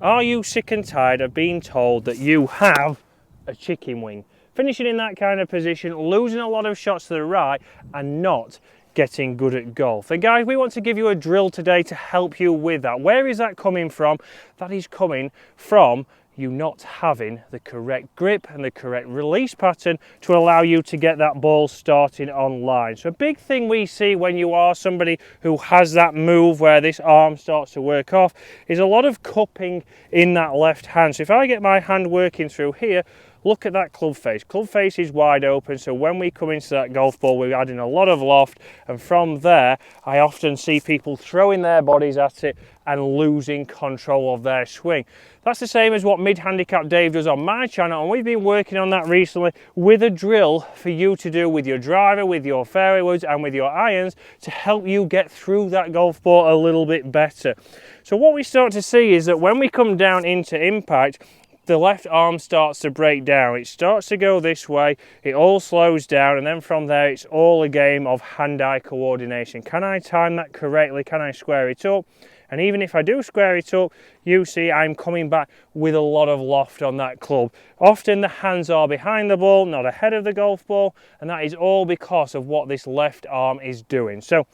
Are you sick and tired of being told that you have a chicken wing? Finishing in that kind of position, losing a lot of shots to the right and not getting good at golf. And guys, we want to give you a drill today to help you with that. Where is that coming from? That is coming from you not having the correct grip and the correct release pattern to allow you to get that ball starting on line. So a big thing we see when you are somebody who has that move where this arm starts to work off is a lot of cupping in that left hand. So if I get my hand working through here, look at that club face. Club face is wide open, so when we come into that golf ball, we're adding a lot of loft, and from there, I often see people throwing their bodies at it and losing control of their swing. That's the same as what Mid-Handicap Dave does on my channel, and we've been working on that recently with a drill for you to do with your driver, with your fairway woods, and with your irons to help you get through that golf ball a little bit better. So what we start to see is that when we come down into impact, the left arm starts to break down. It starts to go this way, it all slows down, and then from there it's all a game of hand-eye coordination. Can I time that correctly? Can I square it up? And even if I do square it up, you see I'm coming back with a lot of loft on that club. Often the hands are behind the ball, not ahead of the golf ball, and that is all because of what this left arm is doing. So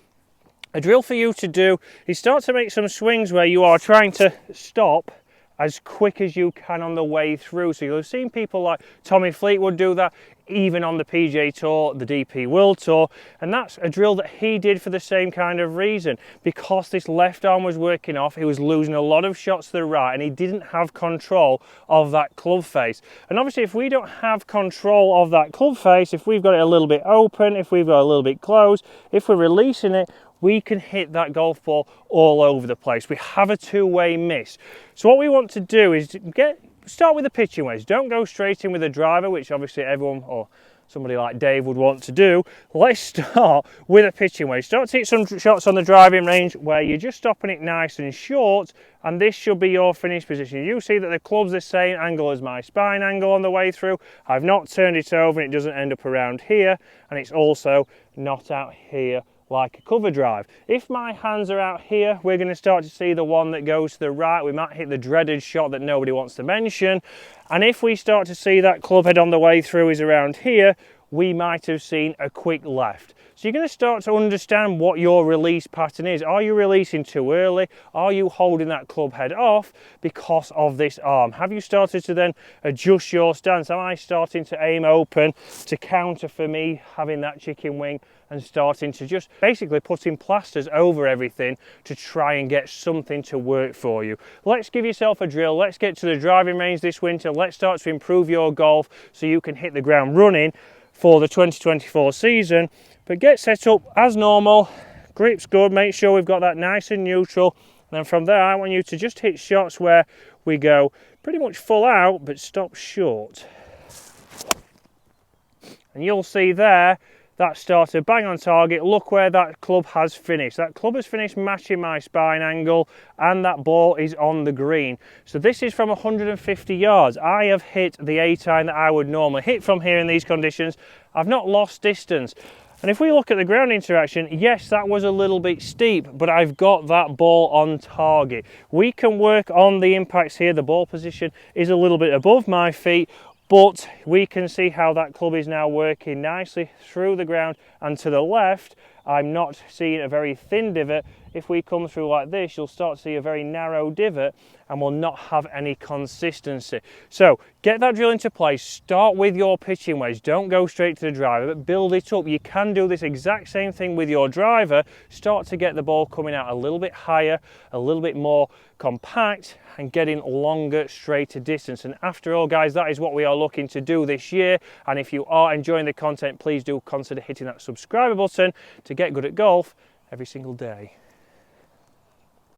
a drill for you to do is start to make some swings where you are trying to stop as quick as you can on the way through. So you'll have seen people like Tommy Fleetwood do that, even on the PGA Tour, the DP World Tour, and that's a drill that he did for the same kind of reason. Because this left arm was working off, he was losing a lot of shots to the right, and he didn't have control of that club face. And obviously if we don't have control of that club face, if we've got it a little bit open, if we've got a little bit closed, if we're releasing it, we can hit that golf ball all over the place. We have a two-way miss. So what we want to do is start with the pitching wedge. Don't go straight in with a driver, which obviously everyone or somebody like Dave would want to do. Let's start with a pitching wedge. Start to hit some shots on the driving range where you're just stopping it nice and short, and this should be your finish position. You see that the club's the same angle as my spine angle on the way through. I've not turned it over and it doesn't end up around here, and it's also not out here like a cover drive. If my hands are out here, we're going to start to see the one that goes to the right. We might hit the dreaded shot that nobody wants to mention. And if we start to see that club head on the way through is around here, we might have seen a quick left. So you're going to start to understand what your release pattern is. Are you releasing too early? Are you holding that club head off because of this arm? Have you started to then adjust your stance? Am I starting to aim open to counter for me having that chicken wing and starting to just basically putting plasters over everything to try and get something to work for you? Let's give yourself a drill. Let's get to the driving range this winter. Let's start to improve your golf so you can hit the ground running for the 2024 season. But get set up as normal, grip's good, make sure we've got that nice and neutral, and then from there I want you to just hit shots where we go pretty much full out but stop short. And you'll see there that started bang on target. Look where that club has finished. That club has finished matching my spine angle, and that ball is on the green. So this is from 150 yards. I have hit the 8-iron that I would normally hit from here in these conditions. I've not lost distance. And if we look at the ground interaction, yes, that was a little bit steep, but I've got that ball on target. We can work on the impacts here. The ball position is a little bit above my feet, but we can see how that club is now working nicely through the ground and to the left. I'm not seeing a very thin divot. If we come through like this, you'll start to see a very narrow divot and will not have any consistency. So get that drill into place. Start with your pitching wedge. Don't go straight to the driver, but build it up. You can do this exact same thing with your driver. Start to get the ball coming out a little bit higher, a little bit more compact, and getting longer, straighter distance. And after all, guys, that is what we are looking to do this year. And if you are enjoying the content, please do consider hitting that subscribe button to get good at golf every single day.